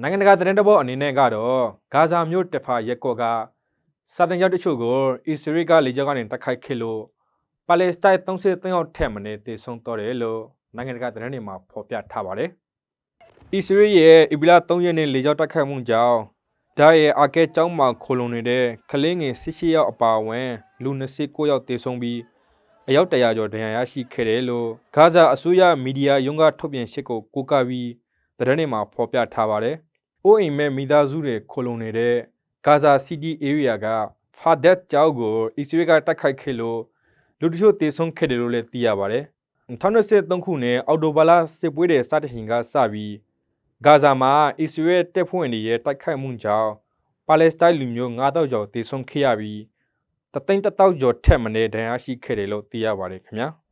နိုင်ငံတကာသတင်းတပုတ်အနေနဲ့ကတော့ဂါဇာမြို့တဖာရက်ကော့ကစာတင်ရောက်တချို့ကိုအစ္စရေးကလေကြောင်းကနေတိုက်ခိုက်ခဲ့လို့ပါလက်စတိုင်း33ယောက်ထက်မနည်းသေဆုံးတော့တယ်လို့နိုင်ငံတကာသတင်းတွေမှာဖော်ပြထားပါတယ်။အစ္စရေးရဲ့အီဘီလာ3ရက်နေ့လေကြောင်းတိုက်ခိုက်မှုကြောင့်ဒါရဲ့အာကဲကျောင်းမှာခိုလုံနေတဲ့ကလေးငယ်18ယောက်အပါအဝင်လူ29ယောက်သေဆုံးပြီးအယောက်100ကျော်ဒဏ်ရာရရှိခဲ့တယ်လို့ဂါဇာအစိုးရမီဒီယာရုံးကထုတ်ပြန်ချက်ကိုကိုးကားပြီးသတင်းတွေမှာဖော်ပြထားပါတယ်။အိုးအိမ်မဲ့မိသားစုတွေခိုလုံနေတဲ့ဂါဇာစီးတီးဧရိယာကဖာဒက်ကျောင်းကိုအစ္စရေးကတိုက်ခိုက်ခဲ့လို့လူတချို့သေဆုံးခဲ့တယ်လို့လည်းသိရပါတယ်။2023ခုနှစ်အောက်တိုဘာလစစ်ပွဲတွေစတင်ချိန်ကစပြီးဂါဇာမှာအစ္စရေးတပ်ဖွဲ့တွေရဲ့တိုက်ခိုက်မှုကြောင့်ပါလက်စတိုင်းလူမျိုး9000ကျော်သေဆုံးခဲ့ရပြီးတသိန်း1000ကျော်ထက်မနည်းဒဏ်ရာရှိခဲ့တယ်လို့သိရပါတယ်ခင်ဗျာ။